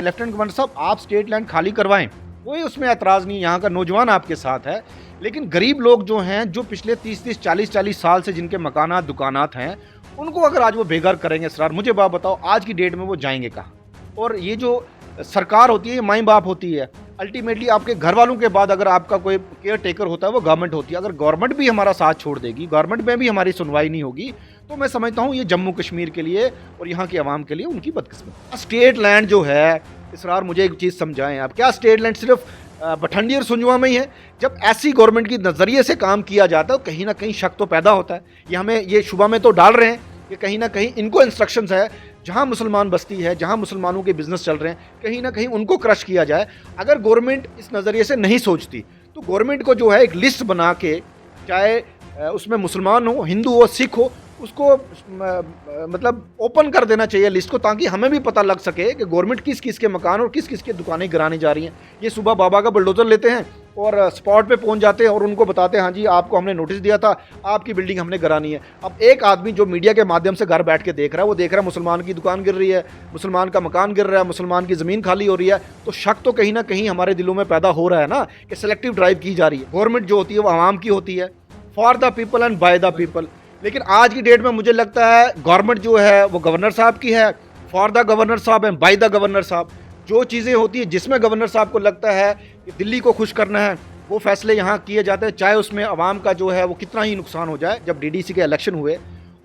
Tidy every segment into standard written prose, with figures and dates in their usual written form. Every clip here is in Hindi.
लेफ्टिनेंट गवर्नर साहब, आप स्टेट लैंड खाली करवाएं, कोई उसमें ऐतराज़ नहीं, यहाँ का नौजवान आपके साथ है। लेकिन गरीब लोग जो हैं, जो पिछले 30-30, 40-40 साल से जिनके मकानात, दुकानात हैं, उनको अगर आज वो बेघर करेंगे इसरार, मुझे बात बताओ आज की डेट में वो जाएँगे कहाँ? और ये जो सरकार होती है, ये माई-बाप होती है। अल्टीमेटली आपके घर वालों के बाद अगर आपका कोई केयर टेकर होता है, वो गवर्नमेंट होती है। अगर गवर्नमेंट भी हमारा साथ छोड़ देगी, गवर्नमेंट में भी हमारी सुनवाई नहीं होगी, तो मैं समझता हूँ ये जम्मू कश्मीर के लिए और यहाँ की आवाम के लिए उनकी बदकिस्मती। स्टेट लैंड जो है, इसरार मुझे एक चीज़ समझाएँ आप, क्या स्टेट लैंड सिर्फ़ भटंडी और सुंजवा में ही है? जब ऐसी गवर्नमेंट के नज़रिए से काम किया जाता है, तो कहीं न कहीं शक तो पैदा होता है। ये हमें ये शुबा में तो डाल रहे हैं कि कहीं न कहीं इनको इंस्ट्रक्शंस है, जहाँ मुसलमान बस्ती है, जहाँ मुसलमानों के बिज़नेस चल रहे हैं, कहीं न कहीं उनको क्रश किया जाए। अगर गवर्नमेंट इस नज़रिए से नहीं सोचती, तो गवर्नमेंट को जो है एक लिस्ट बना के, चाहे उसमें मुसलमान हो, हिंदू हो, सिख हो, उसको मतलब ओपन कर देना चाहिए लिस्ट को, ताकि हमें भी पता लग सके कि गवर्नमेंट किस-किस के मकान और किस-किस की दुकानें गिराने जा रही हैं। ये सुबह बाबा का बुलडोज़र लेते हैं और स्पॉट पे पहुंच जाते हैं और उनको बताते हैं, हाँ जी, आपको हमने नोटिस दिया था, आपकी बिल्डिंग हमने गिरानी है। अब एक आदमी जो मीडिया के माध्यम से घर बैठ के देख रहा है, वो देख रहा है मुसलमान की दुकान गिर रही है, मुसलमान का मकान गिर रहा है, मुसलमान की ज़मीन खाली हो रही है, तो शक तो कहीं न कहीं हमारे दिलों में पैदा हो रहा है ना, कि सेलेक्टिव ड्राइव की जा रही है। गवर्नमेंट जो होती है वो आवाम की होती है, for the people and by the people. लेकिन आज की डेट में मुझे लगता है गवर्नमेंट जो है वो गवर्नर साहब की है, फॉर द गवर्नर साहब एंड बाय द गवर्नर साहब। जो चीज़ें होती हैं जिसमें गवर्नर साहब को लगता है कि दिल्ली को खुश करना है, वो फैसले यहाँ किए जाते हैं, चाहे उसमें आवाम का जो है वो कितना ही नुकसान हो जाए। जब डीडीसी के इलेक्शन हुए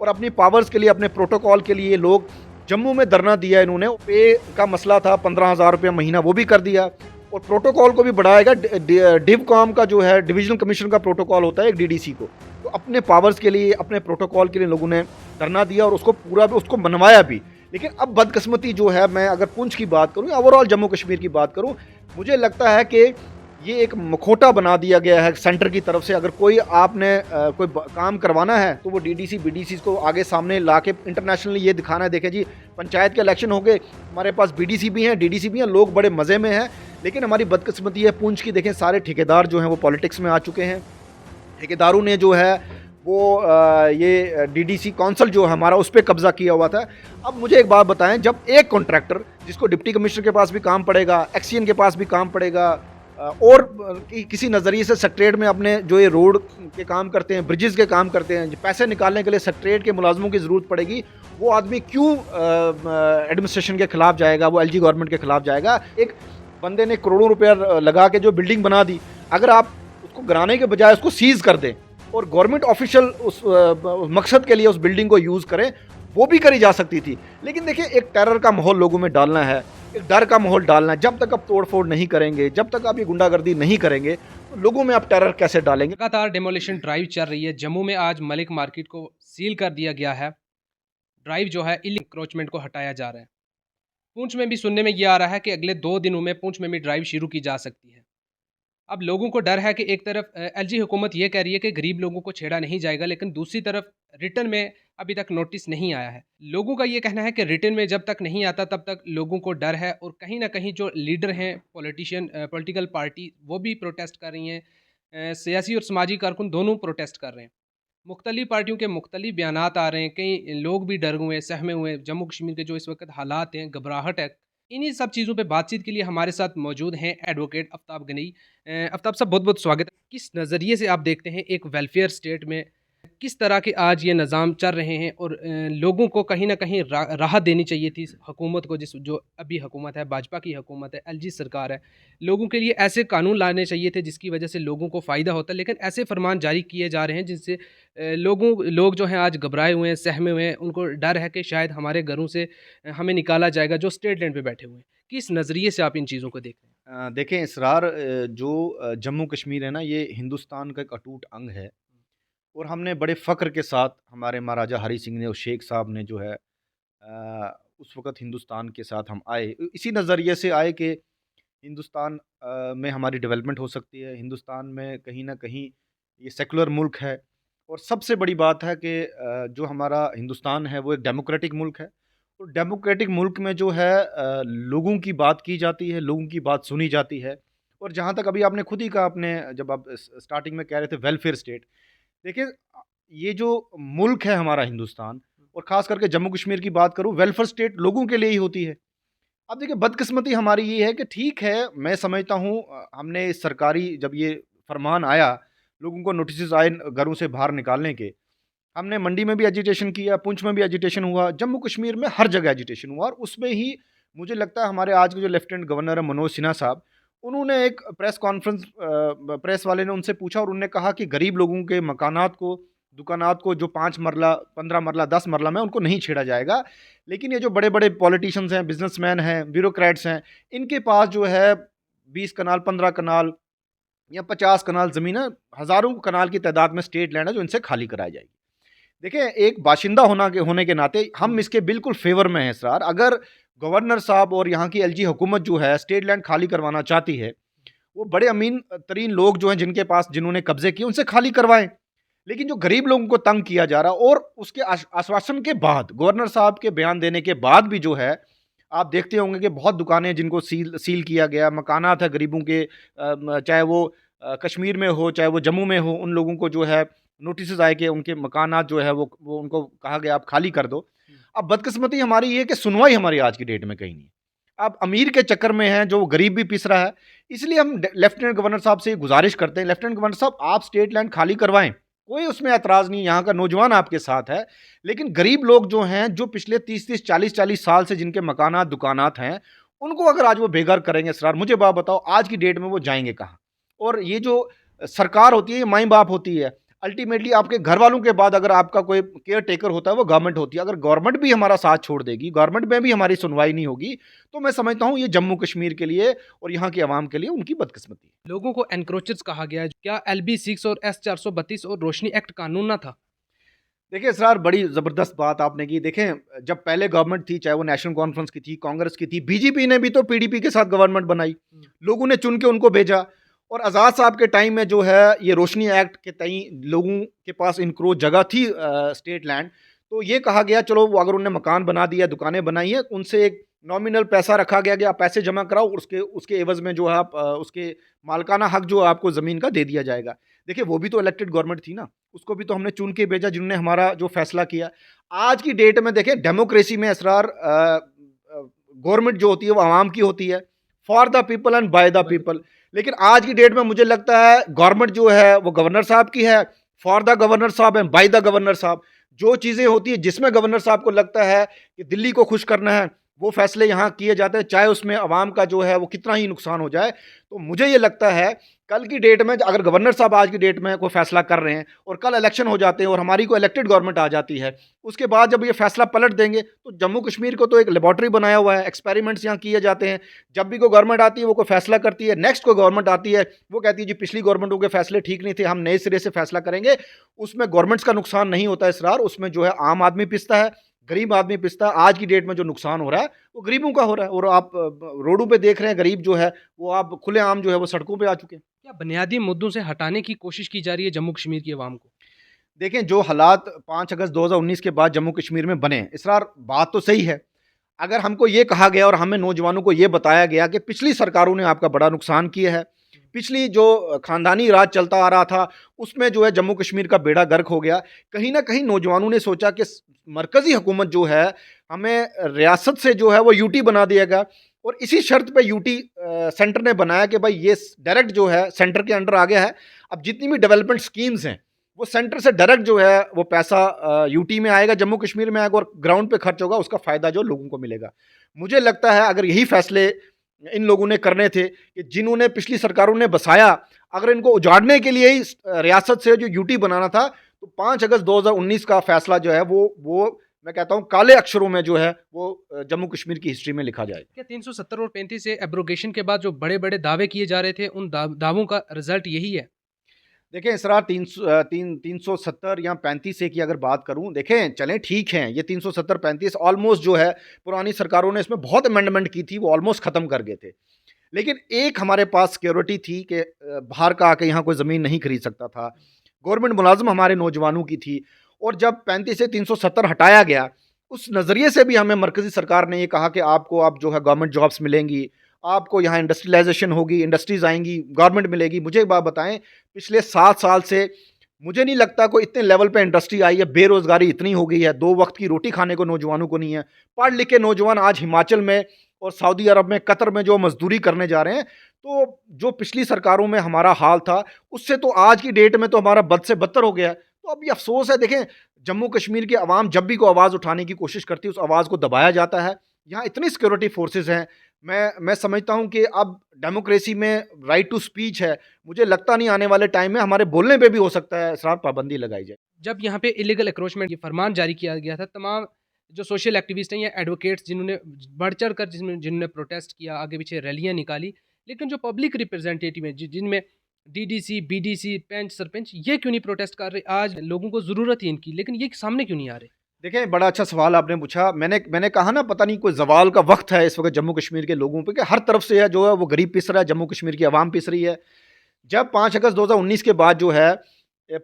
और अपनी पावर्स के लिए, अपने प्रोटोकॉल के लिए लोग जम्मू में धरना दिया, इन्होंने पे का मसला था, 15,000 रुपये महीना, वो भी कर दिया और प्रोटोकॉल को भी बढ़ाएगा। डिवकॉम का जो है, डिविजनल कमीशन का प्रोटोकॉल होता है एक डीडीसी को, तो अपने पावर्स के लिए, अपने प्रोटोकॉल के लिए लोगों ने धरना दिया और उसको पूरा भी उसको मनवाया भी। लेकिन अब बदकिस्मती जो है, मैं अगर पुंछ की बात करूँ, ओवरऑल जम्मू कश्मीर की बात करूँ, मुझे लगता है कि ये एक मखौटा बना दिया गया है सेंटर की तरफ से। अगर कोई आपने कोई काम करवाना है, तो वो डीडीसी बीडीसी को आगे सामने ला के इंटरनेशनली ये दिखाना है, देखें जी, पंचायत के इलेक्शन हो गए, हमारे पास बीडीसी भी हैं, डीडीसी भी हैं, लोग बड़े मज़े में हैं। लेकिन हमारी बदकिस्मती है पूंछ की, देखें सारे ठेकेदार जो हैं वो पॉलिटिक्स में आ चुके हैं। ठेकेदारों ने जो है वो ये डीडीसी काउंसिल जो है हमारा, उस पर कब्जा किया हुआ था। अब मुझे एक बात बताएं, जब एक कॉन्ट्रैक्टर जिसको डिप्टी कमिश्नर के पास भी काम पड़ेगा, एक्सीएन के पास भी काम पड़ेगा, और किसी नज़रिए से सेक्रेटरीट में अपने जो ये रोड के काम करते हैं, ब्रिजेस के काम करते हैं, पैसे निकालने के लिए सेक्रेटरीट के मुलाजमों की ज़रूरत पड़ेगी, वो आदमी क्यों एडमिनिस्ट्रेशन के खिलाफ जाएगा, वो एलजी गवर्नमेंट के खिलाफ जाएगा? एक बंदे ने करोड़ों रुपया लगा के जो बिल्डिंग बना दी, अगर आप उसको गिराने के बजाय उसको सीज कर दें और गवर्नमेंट ऑफिशियल उस मकसद के लिए उस बिल्डिंग को यूज़ करें, वो भी करी जा सकती थी। लेकिन देखिए, एक टेरर का माहौल लोगों में डालना है, एक डर का माहौल डालना है। जब तक आप तोड़ फोड़ नहीं करेंगे, जब तक आप ये गुंडागर्दी नहीं करेंगे, तो लोगों में आप टेरर कैसे डालेंगे? लगातार डेमोलिशन ड्राइव चल रही है। जम्मू में आज मलिक मार्केट को सील कर दिया गया है। ड्राइव जो है इल इंक्रोचमेंट को हटाया जा रहा है। पुंछ में भी सुनने में ये आ रहा है कि अगले 2 दिनों में पुंछ में भी ड्राइव शुरू की जा सकती है। अब लोगों को डर है कि एक तरफ एलजी हुकूमत ये कह रही है कि गरीब लोगों को छेड़ा नहीं जाएगा, लेकिन दूसरी तरफ रिटर्न में अभी तक नोटिस नहीं आया है। लोगों का ये कहना है कि रिटर्न में जब तक नहीं आता तब तक लोगों को डर है, और कहीं न कहीं जो लीडर हैं, पॉलिटिकल पार्टी, वो भी प्रोटेस्ट कर रही हैं। सियासी और समाजी कारकुन दोनों प्रोटेस्ट कर रहे हैं। मुख्तलिफ पार्टियों के मुख्तलिफ बयानात आ रहे हैं, कई लोग भी डर हुए, सहमे हुए। जम्मू कश्मीर के जो इस वक्त हालात हैं, घबराहट है। इन्हीं सब चीज़ों पे बातचीत के लिए हमारे साथ मौजूद हैं एडवोकेट आफ्ताब गनई। आफ्ताब साहब, बहुत बहुत स्वागत है। किस नज़रिए से आप देखते हैं एक वेलफेयर स्टेट में किस तरह के आज ये निज़ाम चल रहे हैं, और लोगों को कहीं न कहीं राहत देनी चाहिए थी हुकूमत को, जिस जो अभी हुकूमत है, भाजपा की हुकूमत है, एलजी सरकार है। लोगों के लिए ऐसे कानून लाने चाहिए थे जिसकी वजह से लोगों को फ़ायदा होता है, लेकिन ऐसे फरमान जारी किए जा रहे हैं जिससे लोग जो हैं आज घबराए हुए हैं, सहमे हुए हैं। उनको डर है कि शायद हमारे घरों से हमें निकाला जाएगा, जो स्टेट लैंड पे बैठे हुए हैं। किस नज़रिए से आप इन चीज़ों को देख रहे हैं? देखें इसरार, जो जम्मू कश्मीर है ना, ये हिंदुस्तान का एक अटूट अंग है और हमने बड़े फ़ख्र के साथ, हमारे महाराजा हरी सिंह ने और शेख साहब ने जो है उस वक़्त हिंदुस्तान के साथ हम आए। इसी नज़रिए से आए कि हिंदुस्तान में हमारी डेवलपमेंट हो सकती है। हिंदुस्तान में कहीं न कहीं ये सेकुलर मुल्क है और सबसे बड़ी बात है कि जो हमारा हिंदुस्तान है वो एक डेमोक्रेटिक मुल्क है। और डेमोक्रेटिक मुल्क में जो है लोगों की बात की जाती है, लोगों की बात सुनी जाती है। और जहाँ तक अभी आपने खुद ही कहा, अपने जब आप स्टार्टिंग में कह रहे थे वेलफेयर स्टेट, देखिए ये जो मुल्क है हमारा हिंदुस्तान, और ख़ास करके जम्मू कश्मीर की बात करूँ, वेलफेयर स्टेट लोगों के लिए ही होती है। अब देखिए बदकिस्मती हमारी ये है कि ठीक है, मैं समझता हूँ हमने सरकारी जब ये फरमान आया, लोगों को नोटिसेस आए घरों से बाहर निकालने के, हमने मंडी में भी एजिटेशन किया, पुंछ में भी एजिटेशन हुआ, जम्मू कश्मीर में हर जगह एजिटेशन हुआ और उसमें ही मुझे लगता है हमारे आज के जो लेफ्टिनेंट गवर्नर है मनोज सिन्हा साहब, उन्होंने एक प्रेस कॉन्फ्रेंस प्रेस वाले ने उनसे पूछा और उन्होंने कहा कि गरीब लोगों के मकानात को, दुकानात को जो 5 मरला, 15 मरला, 10 मरला में उनको नहीं छेड़ा जाएगा। लेकिन ये जो बड़े-बड़े पॉलिटिशियंस हैं, बिज़नेसमैन हैं, ब्यूरोक्रेट्स हैं, इनके पास जो है 20 कनाल, 15 कनाल या 50 कनाल ज़मीन है, हज़ारों कनाल की तादाद में स्टेट लैंड है जो इनसे खाली कराई जाएगी। देखिए, एक बाशिंदा होने के नाते हम इसके बिल्कुल फ़ेवर में हैं इसरार। अगर गवर्नर साहब और यहाँ की एलजी हुकूमत जो है स्टेट लैंड खाली करवाना चाहती है, वो बड़े अमीन तरीन लोग जो हैं जिनके पास जिन्होंने कब्ज़े किए उनसे खाली करवाएँ। लेकिन जो गरीब लोगों को तंग किया जा रहा है और उसके आश्वासन के बाद, गवर्नर साहब के बयान देने के बाद भी जो है, आप देखते होंगे कि बहुत दुकानें हैं जिनको सील सील किया गया, मकानात है गरीबों के चाहे वो कश्मीर में हो, चाहे वो जम्मू में हो, उन लोगों को जो है नोटिसेस आए कि उनके मकानात जो है वो उनको कहा गया आप खाली कर दो। अब बदकिस्मती हमारी ये है कि सुनवाई हमारी आज की डेट में कहीं नहीं है। अब अमीर के चक्कर में है, जो गरीब भी पिस रहा है। इसलिए हम लेफ्टिनेंट गवर्नर साहब से ये गुज़ारिश करते हैं, लेफ्टिनेंट गवर्नर साहब आप स्टेट लैंड खाली करवाएँ, कोई उसमें ऐतराज़ नहीं, यहाँ का नौजवान आपके साथ है। लेकिन गरीब लोग जो हैं, जो पिछले 30-30, 40-40 साल से जिनके मकानात, दुकानात हैं, उनको अगर आज वो बेघर करेंगे इसरार, मुझे बात बताओ आज की डेट में वो जाएँगे कहाँ? और ये जो सरकार होती है, ये माई-बाप होती है। अल्टीमेटली आपके घर वालों के बाद अगर आपका कोई केयर टेकर होता है, वो गवर्नमेंट होती है। अगर गवर्नमेंट भी हमारा साथ छोड़ देगी, गवर्नमेंट में भी हमारी सुनवाई नहीं होगी, तो मैं समझता हूँ ये जम्मू कश्मीर के लिए और यहाँ की आवाम के लिए उनकी बदकिस्मती है। लोगों को एनक्रोचर्स कहा गया है। क्या एलबी 6 और एस 432 और रोशनी एक्ट कानून ना था? देखिए इसरार बड़ी ज़बरदस्त बात आपने की। देखें जब पहले गवर्नमेंट थी, चाहे वो नेशनल कॉन्फ्रेंस की थी, कांग्रेस की थी, बीजेपी ने भी तो पीडीपी के साथ गवर्नमेंट बनाई। लोगों ने चुन के उनको भेजा और आज़ाद साहब के टाइम में जो है ये रोशनी एक्ट के तई लोगों के पास इनक्रोच जगह थी स्टेट लैंड, तो ये कहा गया चलो वो अगर उन्होंने मकान बना दिया, दुकानें बनाई हैं, उनसे एक नॉमिनल पैसा रखा गया कि आप पैसे जमा कराओ, उसके उसके एवज़ में जो है आप उसके मालिकाना हक जो है आपको ज़मीन का दे दिया जाएगा। देखिए वो भी तो इलेक्टेड गवर्नमेंट थी ना, उसको भी तो हमने चुन के भेजा जिन्होंने हमारा जो फैसला किया। आज की डेट में देखें डेमोक्रेसी में इसरार गवर्नमेंट जो होती है वो आवाम की होती है, for the people and by the people. लेकिन आज की डेट में मुझे लगता है गवर्नमेंट जो है वो गवर्नर साहब की है, फॉर द गवर्नर साहब एंड बाय द गवर्नर साहब। जो चीज़ें होती है जिसमें गवर्नर साहब को लगता है कि दिल्ली को खुश करना है, वो फैसले यहाँ किए जाते हैं, चाहे उसमें आवाम का जो है वो कितना ही नुकसान हो जाए। तो मुझे ये लगता है कल की डेट में अगर गवर्नर साहब आज की डेट में कोई फैसला कर रहे हैं और कल इलेक्शन हो जाते हैं और हमारी कोई इलेक्टेड गवर्नमेंट आ जाती है, उसके बाद जब ये फैसला पलट देंगे तो जम्मू कश्मीर को तो एक लेबॉर्ट्री बनाया हुआ है, एक्सपेरिमेंट्स यहाँ किए जाते हैं। जब भी कोई गवर्नमेंट आती है वो कोई फैसला करती है, नेक्स्ट कोई गवर्नमेंट आती है वो कहती है जी पिछली गवर्नमेंटों के फैसले ठीक नहीं थे, हम नए सिरे से फैसला करेंगे। उसमें गवर्नमेंट्स का नुकसान नहीं होता है इसरार, उसमें जो है आम आदमी पिसता है, गरीब आदमी पिसता है। आज की डेट में जो नुकसान हो रहा है वो गरीबों का हो रहा है और आप रोडों पे देख रहे हैं गरीब जो है वो आप खुलेआम जो है वो सड़कों पे आ चुके हैं। क्या बुनियादी मुद्दों से हटाने की कोशिश की जा रही है जम्मू कश्मीर की आवाम को? देखें जो हालात 5 अगस्त 2019 के बाद जम्मू कश्मीर में बने, इसरार बात तो सही है। अगर हमको ये कहा गया और हमें नौजवानों को ये बताया गया कि पिछली सरकारों ने आपका बड़ा नुकसान किया है, पिछली जो खानदानी राज चलता आ रहा था उसमें जो है जम्मू कश्मीर का बेड़ा गर्क हो गया, कहीं ना कहीं नौजवानों ने सोचा कि मरकज़ी हुकूमत जो है हमें रियासत से जो है वो यूटी बना दिया गया और इसी शर्त पे यूटी सेंटर ने बनाया कि भाई ये डायरेक्ट जो है सेंटर के अंडर आ गया है। अब जितनी भी डेवलपमेंट स्कीम्स हैं वो सेंटर से डायरेक्ट जो है वो पैसा यूटी में आएगा, जम्मू कश्मीर में आएगा और ग्राउंड पे खर्च होगा, उसका फ़ायदा जो लोगों को मिलेगा। मुझे लगता है अगर यही फैसले इन लोगों ने करने थे कि जिन्होंने पिछली सरकारों ने बसाया, अगर इनको उजाड़ने के लिए ही रियासत से जो यूटी बनाना था, तो 5 अगस्त 2019 का फैसला जो है वो मैं कहता हूँ काले अक्षरों में जो है वो जम्मू कश्मीर की हिस्ट्री में लिखा जाए। क्या 370 और 35 से एब्रोगेशन के बाद जो बड़े-बड़े दावे किए जा रहे थे, उन दावों का रिजल्ट यही है? देखें इसरार 370 या 35 से की अगर बात करूं, देखें चलें ठीक हैं, ये 370-35 ऑलमोस्ट जो है पुरानी सरकारों ने इसमें बहुत अमेंडमेंट की थी, वो ऑलमोस्ट ख़त्म कर गए थे। लेकिन एक हमारे पास सिक्योरिटी थी कि बाहर का आके यहाँ कोई ज़मीन नहीं खरीद सकता था, गवर्नमेंट मुलाजम हमारे नौजवानों की थी। और जब 35 से 370 हटाया गया, उस नज़रिए से भी हमें मरकज़ी सरकार ने ये कहा कि आपको आप जो है गवर्नमेंट जॉब्स मिलेंगी, आपको यहाँ इंडस्ट्रियलाइजेशन होगी, इंडस्ट्रीज़ आएँगी, गवर्नमेंट मिलेगी। मुझे एक बात बताएँ, पिछले 7 साल से मुझे नहीं लगता कोई इतने लेवल पे इंडस्ट्री आई है, बेरोज़गारी इतनी हो गई है, 2 वक़्त की रोटी खाने को नौजवानों को नहीं है। पढ़ लिख के नौजवान आज हिमाचल में और सऊदी अरब में, कतर में जो मजदूरी करने जा रहे हैं। तो जो पिछली सरकारों में हमारा हाल था, उससे तो आज की डेट में तो हमारा बद से बदतर हो गया है। तो अब ये अफ़सोस है, देखें जम्मू कश्मीर की आवाम जब भी कोई आवाज़ उठाने की कोशिश करती है, उस आवाज़ को दबाया जाता है। यहाँ इतनी सिक्योरिटी फोर्सेज़ हैं, मैं समझता हूँ कि अब डेमोक्रेसी में राइट टू स्पीच है। मुझे लगता नहीं आने वाले टाइम में हमारे बोलने पे भी हो सकता है इसरार पाबंदी लगाई जाए। जब यहाँ पे इलीगल एक्रोचमेंट ये फरमान जारी किया गया था, तमाम जो सोशल एक्टिविस्ट हैं या एडवोकेट्स जिन्होंने बढ़-चढ़ कर जिन्होंने प्रोटेस्ट किया, आगे-पीछे रैलियाँ निकाली, लेकिन जो पब्लिक रिप्रेजेंटेटिव हैं जिनमें डीडीसी, बीडीसी, पंच, सरपंच, ये क्यों नहीं प्रोटेस्ट कर रहे? आज लोगों को ज़रूरत है इनकी, लेकिन ये सामने क्यों नहीं आ रहे? देखें, बड़ा अच्छा सवाल आपने पूछा। मैंने कहा ना, पता नहीं कोई ज़वाल का वक़्त है इस वक़्त जम्मू कश्मीर के लोगों पे, कि हर तरफ से है जो है वो गरीब पिस रहा है, जम्मू कश्मीर की आवाम पिस रही है। जब 5 अगस्त 2019 के बाद जो है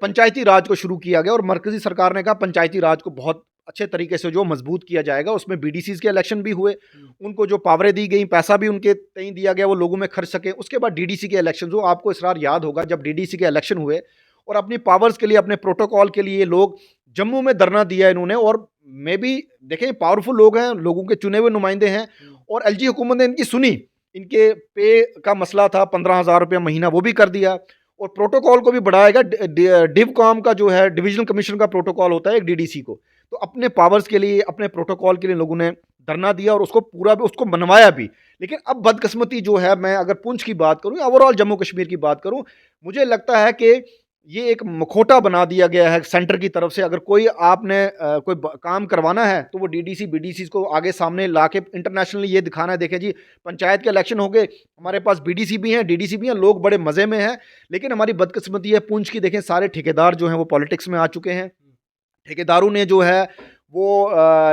पंचायती राज को शुरू किया गया और मरकज़ी सरकार ने कहा पंचायती राज को बहुत अच्छे तरीके से जो मजबूत किया जाएगा, उसमें बीडीसीज़ के इलेक्शन भी हुए, उनको जो पावरें दी गई, पैसा भी उनके तय दिया गया, वो लोगों में खर्च सकें। उसके बाद डीडीसी के इलेक्शन, जो आपको इसरार याद होगा, जब डीडीसी के इलेक्शन हुए और अपनी पावर्स के लिए, अपने प्रोटोकॉल के लिए लोग जम्मू में धरना दिया इन्होंने। और मे बी देखें, पावरफुल लोग हैं, लोगों के चुने हुए नुमाइंदे हैं, और एलजी हुकूमत ने इनकी सुनी। इनके पे का मसला था, 15,000 रुपये महीना, वो भी कर दिया, और प्रोटोकॉल को भी बढ़ाएगा। डिवकॉम का जो है, डिविजनल कमीशन का प्रोटोकॉल होता है एक डीडीसी को, तो अपने पावर्स के लिए, अपने प्रोटोकॉल के लिए लोगों ने धरना दिया और उसको पूरा भी, उसको मनवाया भी। लेकिन अब बदकिस्मती जो है, मैं अगर पुंछ की बात करूं, ओवरऑल जम्मू कश्मीर की बात करूं, मुझे लगता है कि ये एक मखौटा बना दिया गया है सेंटर की तरफ से। अगर कोई आपने कोई काम करवाना है, तो वो डीडीसी बीडीसी को आगे सामने ला के इंटरनेशनली ये दिखाना है, देखें जी पंचायत के इलेक्शन हो गए, हमारे पास बीडीसी भी हैं, डीडीसी भी हैं, लोग बड़े मज़े में हैं। लेकिन हमारी बदकिस्मती है पुंछ की, देखें सारे ठेकेदार जो हैं वो पॉलिटिक्स में आ चुके हैं। ठेकेदारों ने जो है वो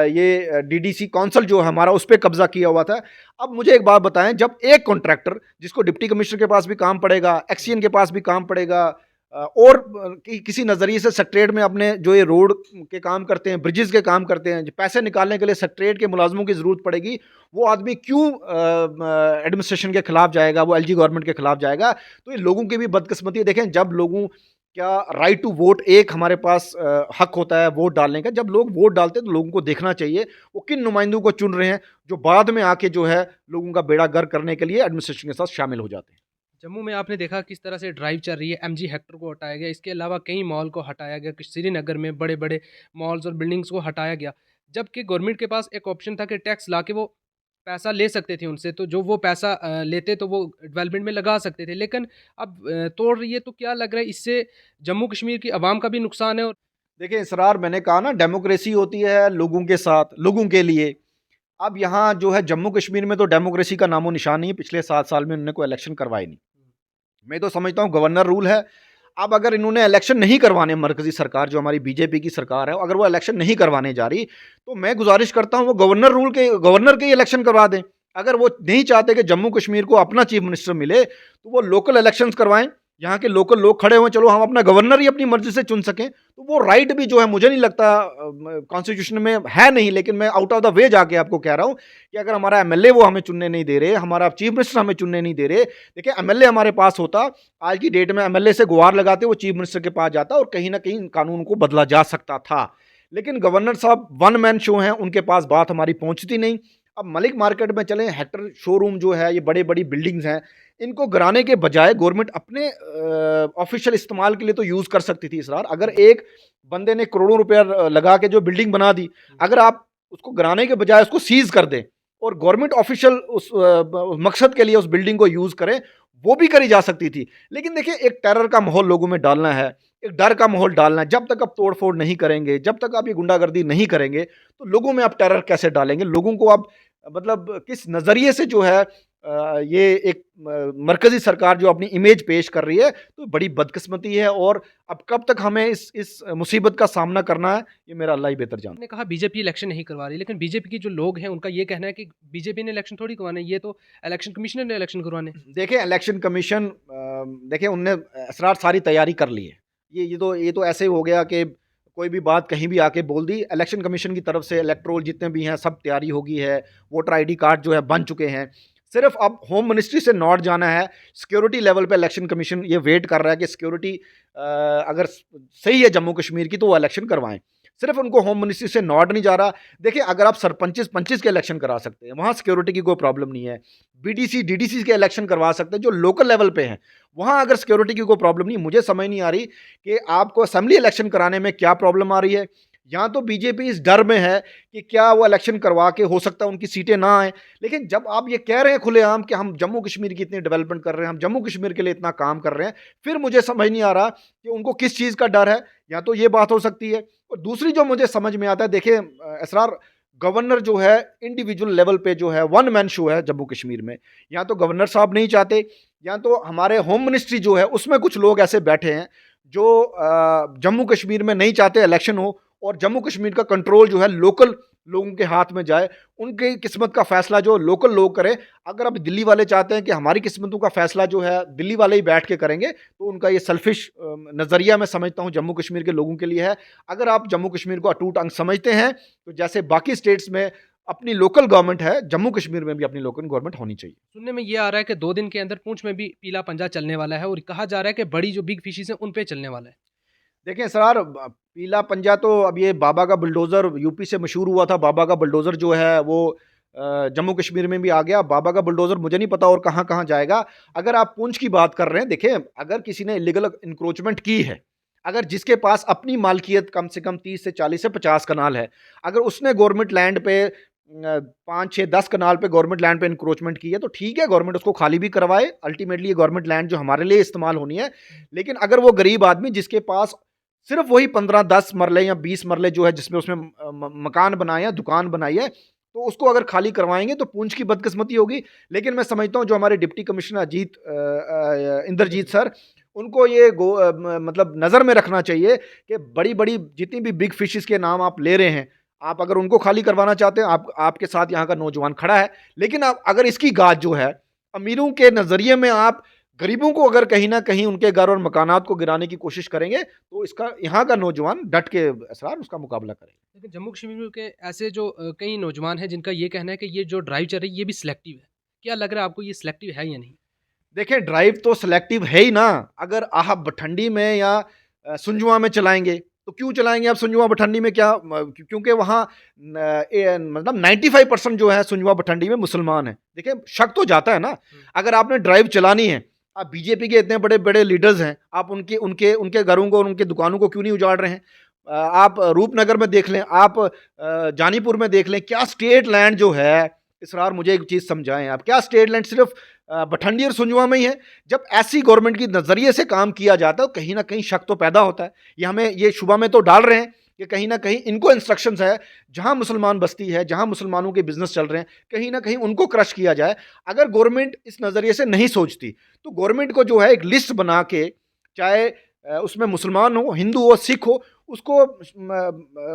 ये डीडीसी काउंसिल जो है हमारा, उस पर कब्जा किया हुआ था। अब मुझे एक बात बताएं, जब एक कॉन्ट्रैक्टर जिसको डिप्टी कमिश्नर के पास भी काम पड़ेगा, एक्सीएन के पास भी काम पड़ेगा, और किसी नज़रिए से सेक्रेटरीट में अपने जो ये रोड के काम करते हैं, ब्रिजेस के काम करते हैं, जो पैसे निकालने के लिए सेक्रेटरीट के मुलाजमों की ज़रूरत पड़ेगी, वो आदमी क्यों एडमिनिस्ट्रेशन के खिलाफ जाएगा, वो एलजी गवर्नमेंट के खिलाफ जाएगा? तो ये लोगों की भी बदकिस्मती है। देखें, जब लोगों क्या राइट टू वोट, एक हमारे पास हक होता है वोट डालने का, जब लोग वोट डालते हैं तो लोगों को देखना चाहिए वो किन नुमाइंदों को चुन रहे हैं, जो बाद में आके जो है लोगों का बेड़ा गर्क करने के लिए एडमिनिस्ट्रेशन के साथ शामिल हो जाते हैं। जम्मू में आपने देखा किस तरह से ड्राइव चल रही है, एमजी हेक्टर को हटाया गया, इसके अलावा कई मॉल को हटाया गया, श्रीनगर में बड़े बड़े मॉल्स और बिल्डिंग्स को हटाया गया, जबकि गवर्नमेंट के पास एक ऑप्शन था कि टैक्स ला के वो पैसा ले सकते थे उनसे, तो जो वो पैसा लेते तो वो डेवलपमेंट में लगा सकते थे। लेकिन अब तोड़ रही है, तो क्या लग रहा है इससे जम्मू कश्मीर की आवाम का भी नुकसान है? और देखिए इसरार, मैंने कहा ना, डेमोक्रेसी होती है लोगों के साथ, लोगों के लिए। अब यहाँ जो है जम्मू कश्मीर में तो डेमोक्रेसी का नामो निशान नहीं है। पिछले 7 साल में उन्होंने कोई इलेक्शन करवाए नहीं। मैं तो समझता हूँ गवर्नर रूल है। अब अगर इन्होंने इलेक्शन नहीं करवाने, मरकजी सरकार जो हमारी बीजेपी की सरकार है, अगर वो इलेक्शन नहीं करवाने जा रही, तो मैं गुजारिश करता हूँ वो गवर्नर के ही इलेक्शन करवा दें। अगर वो नहीं चाहते कि जम्मू कश्मीर को अपना चीफ मिनिस्टर मिले, तो वो लोकल इलेक्शंस करवाएं, यहाँ के लोकल लोग खड़े हुए, चलो हम अपना गवर्नर ही अपनी मर्जी से चुन सकें। तो वो राइट भी जो है, मुझे नहीं लगता कॉन्स्टिट्यूशन में है नहीं, लेकिन मैं आउट ऑफ द वे जाके आपको कह रहा हूँ कि अगर हमारा एमएलए वो हमें चुनने नहीं दे रहे, हमारा चीफ मिनिस्टर हमें चुनने नहीं दे रहे। देखिए, एमएलए हमारे पास होता, आज की डेट में एमएलए से गुहार लगाते वो चीफ मिनिस्टर के पास जाता और कहीं ना कहीं कानून को बदला जा सकता था। लेकिन गवर्नर साहब वन मैन शो हैं, उनके पास बात हमारी पहुंचती नहीं। अब मलिक मार्केट में चलें, हेक्टर शोरूम जो है, ये बड़े बड़ी बिल्डिंग्स हैं, इनको गिराने के बजाय गवर्नमेंट अपने ऑफिशियल इस्तेमाल के लिए तो यूज़ कर सकती थी। इसरार, अगर एक बंदे ने करोड़ों रुपया लगा के जो बिल्डिंग बना दी, अगर आप उसको गिराने के बजाय उसको सीज कर दें और गवर्नमेंट ऑफिशियल उस मकसद के लिए उस बिल्डिंग को यूज़ करें, वो भी करी जा सकती थी। लेकिन देखिए, एक टेरर का माहौल लोगों में डालना है, एक डर का माहौल डालना है। जब तक आप तोड़ फोड़ नहीं करेंगे, जब तक आप ये गुंडागर्दी नहीं करेंगे, तो लोगों में आप टेरर कैसे डालेंगे? लोगों को आप मतलब किस नज़रिए से जो है ये एक मरकज़ी सरकार जो अपनी इमेज पेश कर रही है, तो बड़ी बदकिस्मती है। और अब कब तक हमें इस मुसीबत का सामना करना है, ये मेरा अल्लाह ही बेहतर जानता है। आपने कहा बीजेपी इलेक्शन नहीं करवा रही, लेकिन बीजेपी के जो लोग हैं उनका ये कहना है कि बीजेपी ने इलेक्शन थोड़ी करवाने, ये तो इलेक्शन कमीशनर ने इलेक्शन करवाने। देखें, इलेक्शन कमीशन देखें, उनने असरार सारी तैयारी कर ली है। ये तो ऐसे हो गया कि कोई भी बात कहीं भी आके बोल दी। इलेक्शन कमीशन की तरफ से इलेक्ट्रोल जितने भी हैं सब तैयारी हो गई है, वोटर आईडी कार्ड जो है बन चुके हैं। सिर्फ अब होम मिनिस्ट्री से नोट जाना है। सिक्योरिटी लेवल पे इलेक्शन कमीशन ये वेट कर रहा है कि सिक्योरिटी अगर सही है जम्मू कश्मीर की, तो वो इलेक्शन करवाएं। सिर्फ उनको होम मिनिस्ट्री से नॉट नहीं जा रहा। देखिए, अगर आप सरपंचिस पंचिस के इलेक्शन करा सकते हैं, वहाँ सिक्योरिटी की कोई प्रॉब्लम नहीं है। बीडीसी डीडीसी के इलेक्शन करवा सकते हैं जो लोकल लेवल पे हैं, वहाँ अगर सिक्योरिटी की कोई प्रॉब्लम नहीं। मुझे समझ नहीं आ रही कि आपको असेंबली इलेक्शन कराने में क्या प्रॉब्लम आ रही है। यहाँ तो बीजेपी इस डर में है कि क्या वो इलेक्शन करवा के हो सकता है उनकी सीटें ना आए। लेकिन जब आप ये कह रहे हैं खुलेआम कि हम जम्मू कश्मीर की इतनी डेवलपमेंट कर रहे हैं, हम जम्मू कश्मीर के लिए इतना काम कर रहे हैं, फिर मुझे समझ नहीं आ रहा कि उनको किस चीज़ का डर है। या तो ये बात हो सकती है, और दूसरी जो मुझे समझ में आता है, देखिए असरार, गवर्नर जो है इंडिविजुअल लेवल पे जो है वन मैन शो है जम्मू कश्मीर में। या तो गवर्नर साहब नहीं चाहते, या तो हमारे होम मिनिस्ट्री जो है उसमें कुछ लोग ऐसे बैठे हैं जो जम्मू कश्मीर में नहीं चाहते इलेक्शन हो, और जम्मू कश्मीर का कंट्रोल जो है लोकल लोगों के हाथ में जाए, उनकी किस्मत का फैसला जो लोकल लोग करें। अगर अब दिल्ली वाले चाहते हैं कि हमारी किस्मतों का फैसला जो है दिल्ली वाले ही बैठ के करेंगे, तो उनका ये सेल्फिश नज़रिया मैं समझता हूँ जम्मू कश्मीर के लोगों के लिए है। अगर आप जम्मू कश्मीर को अटूट अंग समझते हैं, तो जैसे बाकी स्टेट्स में अपनी लोकल गवर्नमेंट है, जम्मू कश्मीर में भी अपनी लोकल गवर्नमेंट होनी चाहिए। सुनने में ये आ रहा है कि 2 दिन के अंदर पुंछ में भी पीला पंजा चलने वाला है और कहा जा रहा है कि बड़ी जो बिग फिशेज़ हैं उन पे चलने वाला है। देखिए सरार, पीला पंजा तो अब ये बाबा का बुलडोज़र यूपी से मशहूर हुआ था। बाबा का बुलडोज़र जो है वो जम्मू कश्मीर में भी आ गया। बाबा का बुलडोज़र मुझे नहीं पता और कहाँ कहाँ जाएगा। अगर आप पुंछ की बात कर रहे हैं, देखिए अगर किसी ने इलीगल इंक्रोचमेंट की है, अगर जिसके पास अपनी मालकियत कम से कम 30 से 40 से 50 कनाल है, अगर उसने गवर्नमेंट लैंड पे 5 6 10 कनाल पे गवर्नमेंट लैंड पे इंक्रोचमेंट की है, तो ठीक है, गवर्नमेंट उसको खाली भी करवाए। अल्टीमेटली ये गवर्नमेंट लैंड जो हमारे लिए इस्तेमाल होनी है। लेकिन अगर वो गरीब आदमी जिसके पास सिर्फ वही 15-10 मरले या 20 मरले जो है जिसमें उसमें मकान बनाए हैं, दुकान बनाई है, तो उसको अगर खाली करवाएंगे तो पूंछ की बदकिस्मती होगी। लेकिन मैं समझता हूँ जो हमारे डिप्टी कमिश्नर इंद्रजीत सर, उनको ये मतलब नज़र में रखना चाहिए कि बड़ी बड़ी जितनी भी बिग फिशेस के नाम आप ले रहे हैं, आप अगर उनको खाली करवाना चाहते हैं, आपके साथ यहाँ का नौजवान खड़ा है। लेकिन आप अगर इसकी गाज जो है अमीरों के नज़रिए में, आप गरीबों को अगर कहीं ना कहीं उनके घर और मकानात को गिराने की कोशिश करेंगे, तो इसका यहाँ का नौजवान डट के असरार उसका मुकाबला करेंगे। लेकिन जम्मू कश्मीर के ऐसे जो कई नौजवान हैं जिनका ये कहना है कि ये जो ड्राइव चल रही है ये भी सिलेक्टिव है। क्या लग रहा है आपको, ये सिलेक्टिव है या नहीं? देखें, ड्राइव तो सिलेक्टिव है ही ना। अगर आप बठंडी में या सुंजुआ में चलाएंगे, तो क्यों चलाएंगे आप सुंजुआ बठंडी में? क्या क्योंकि वहाँ मतलब 95% जो है सुंजुआ बठंडी में मुसलमान है। देखिए, शक तो जाता है ना। अगर आपने ड्राइव चलानी है, आप बीजेपी के इतने बड़े बड़े लीडर्स हैं, आप उनके उनके उनके घरों को और उनके दुकानों को क्यों नहीं उजाड़ रहे हैं? आप रूपनगर में देख लें, आप जानीपुर में देख लें, क्या स्टेट लैंड जो है, इसरार मुझे एक चीज़ समझाएं आप, क्या स्टेट लैंड सिर्फ बठंडी और सुंजुआ में ही है? जब ऐसी गवर्नमेंट की नज़रिए से काम किया जाता है, तो कहीं ना कहीं शक तो पैदा होता है। ये हमें ये शुबा में तो डाल रहे हैं कि कहीं ना कहीं इनको इंस्ट्रक्शंस है, जहां मुसलमान बस्ती है, जहां मुसलमानों के बिजनेस चल रहे हैं, कहीं ना कहीं उनको क्रश किया जाए। अगर गवर्नमेंट इस नज़रिए से नहीं सोचती, तो गवर्नमेंट को जो है एक लिस्ट बना के, चाहे उसमें मुसलमान हो, हिंदू हो, सिख हो, उसको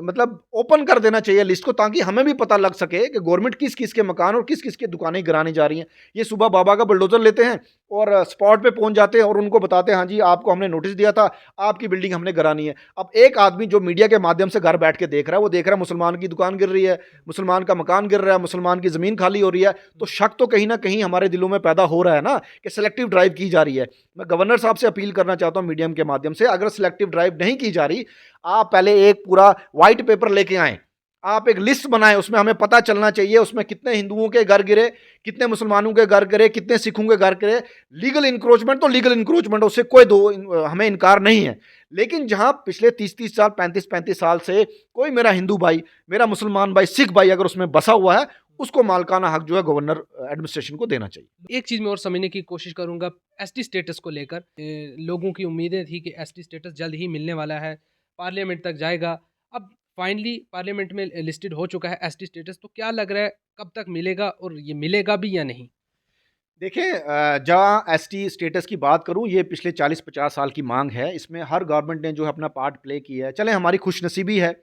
मतलब ओपन कर देना चाहिए लिस्ट को, ताकि हमें भी पता लग सके कि गवर्नमेंट किस किस के मकान और किस किस के दुकानें गिराने जा रही हैं। ये सुबह बाबा का बुलडोजर लेते हैं और स्पॉट पे पहुंच जाते हैं और उनको बताते हैं, हाँ जी, आपको हमने नोटिस दिया था, आपकी बिल्डिंग हमने गिरानी है। अब एक आदमी जो मीडिया के माध्यम से घर बैठ के देख रहा है, वो देख रहा है मुसलमान की दुकान गिर रही है, मुसलमान का मकान गिर रहा है, मुसलमान की ज़मीन खाली हो रही है, तो शक तो कहीं ना कहीं हमारे दिलों में पैदा हो रहा है ना कि सिलेक्टिव ड्राइव की जा रही है। मैं गवर्नर साहब से अपील करना चाहता हूँ मीडियम के माध्यम से, अगर सिलेक्टिव ड्राइव नहीं की जा रही, आप पहले एक पूरा व्हाइट पेपर लेके आए, आप एक लिस्ट बनाएं, उसमें हमें पता चलना चाहिए उसमें कितने हिंदुओं के घर गिरे, कितने मुसलमानों के घर गिरे, कितने सिखों के घर गिरे। लीगल इंक्रोचमेंट तो लीगल इंक्रोचमेंट, उससे कोई हमें इनकार नहीं है। लेकिन जहां पिछले 30-30 साल, 35-35 साल से कोई मेरा हिंदू भाई, मेरा मुसलमान भाई, सिख भाई अगर उसमें बसा हुआ है, उसको मालकाना हक जो है गवर्नर एडमिनिस्ट्रेशन को देना चाहिए। एक चीज़ मैं और समझने की कोशिश करूंगा, एसटी स्टेटस को लेकर लोगों की उम्मीदें थी कि एसटी स्टेटस जल्द ही मिलने वाला है, पार्लियामेंट तक जाएगा। अब फाइनली पार्लियामेंट में लिस्टेड हो चुका है एसटी स्टेटस, तो क्या लग रहा है कब तक मिलेगा और ये मिलेगा भी या नहीं? देखिए, जहाँ एसटी स्टेटस की बात करूँ, ये पिछले 40-50 साल की मांग है। इसमें हर गवर्नमेंट ने जो है अपना पार्ट प्ले किया है। चले, हमारी खुशनसीबी है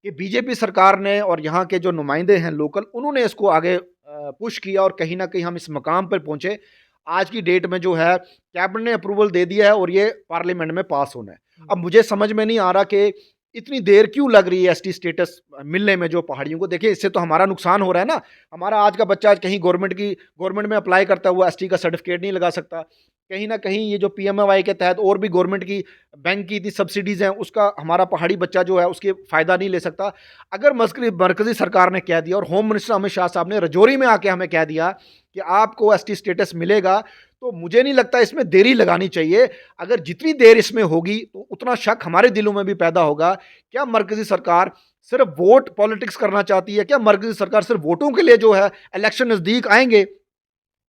कि बीजेपी सरकार ने और यहाँ के जो नुमाइंदे हैं लोकल, उन्होंने इसको आगे पुश किया और कहीं ना कहीं हम इस मकाम पर पहुँचे। आज की डेट में जो है कैबिनेट ने अप्रूवल दे दिया है और ये पार्लियामेंट में पास होना है। अब मुझे समझ में नहीं आ रहा कि इतनी देर क्यों लग रही है एसटी स्टेटस मिलने में जो पहाड़ियों को। देखिए, इससे तो हमारा नुकसान हो रहा है ना। हमारा आज का बच्चा आज कहीं गवर्नमेंट में अप्लाई करता हुआ एसटी का सर्टिफिकेट नहीं लगा सकता। कहीं न कहीं ये जो पीएमएवाई के तहत और भी गवर्नमेंट की बैंक की इतनी सब्सिडीज़ हैं, उसका हमारा पहाड़ी बच्चा जो है, उसके फ़ायदा नहीं ले सकता। अगर मरकज़ी सरकार ने कह दिया और होम मिनिस्टर अमित शाह साहब ने रजौरी में आके हमें कह दिया कि आपको एसटी स्टेटस मिलेगा, तो मुझे नहीं लगता इसमें देरी लगानी चाहिए। अगर जितनी देर इसमें होगी, तो उतना शक हमारे दिलों में भी पैदा होगा। क्या मरकज़ी सरकार सिर्फ़ वोट पॉलिटिक्स करना चाहती है? क्या मरकज़ी सरकार सिर्फ़ वोटों के लिए जो है इलेक्शन नज़दीक आएँगे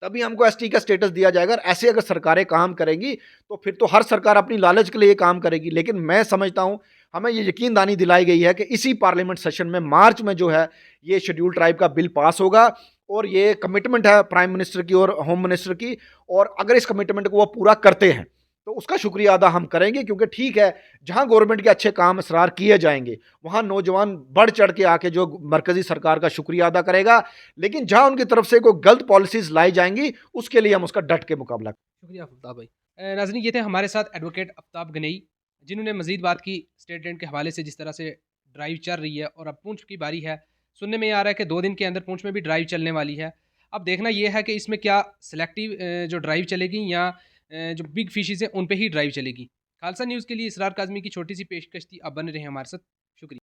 तभी हमको एसटी का स्टेटस दिया जाएगा। और ऐसे अगर सरकारें काम करेंगी, तो फिर तो हर सरकार अपनी लालच के लिए काम करेगी। लेकिन मैं समझता हूँ, हमें ये यकीनदानी दिलाई गई है कि इसी पार्लियामेंट सेशन में मार्च में जो है, ये शेड्यूल्ड ट्राइब का बिल पास होगा और ये कमिटमेंट है प्राइम मिनिस्टर की और होम मिनिस्टर की। और अगर इस कमिटमेंट को वो पूरा करते हैं, तो उसका शुक्रिया अदा हम करेंगे, क्योंकि ठीक है, जहाँ गवर्नमेंट के अच्छे काम असरार किए जाएँगे, वहाँ नौजवान बढ़ चढ़ के आके जो मरकज़ी सरकार का शुक्रिया अदा करेगा। लेकिन जहाँ उनकी तरफ से कोई गलत पॉलिसीज़ लाई जाएँगी, उसके लिए हम उसका डट के मुकाबला शुक्रिया आफ्ताब भाई। नाज़रीन, ये थे हमारे साथ एडवोकेट आफ्ताब गनई, जिन्होंने मज़ीद बात की स्टेट एंड के हवाले से, जिस तरह से ड्राइव चल रही है और अब पुंछ की बारी है। सुनने में ये आ रहा है कि 2 दिन के अंदर पुंछ में भी ड्राइव चलने वाली है। अब देखना ये है कि इसमें क्या सिलेक्टिव जो ड्राइव चलेगी या जो बिग फिशेज़ हैं उन पे ही ड्राइव चलेगी। खालसा न्यूज़ के लिए इसरार काज़मी की छोटी सी पेशकश थी। आप बने रहें हमारे साथ। शुक्रिया।